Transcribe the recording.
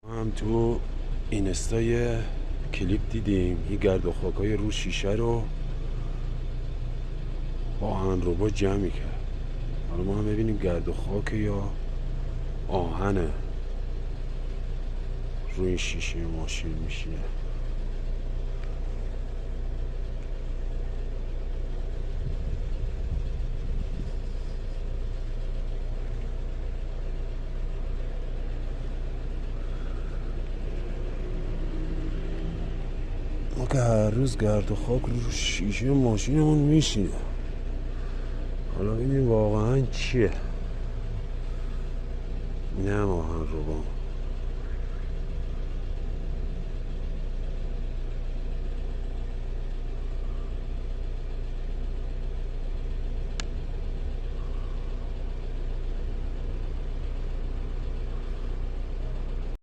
هم تو اینستا یه کلیپ دیدیم، یه گرد و خاکای رو شیشه رو با آهن ربا جمع کرد. حالا ما هم ببینیم گرد و خاک یا آهنه روی این شیشه ماشین میشه. ما که هر روز گرد و خاک رو شیشه ماشینمون میشینه. حالا ببینیم واقعا چیه. نه آهن ربا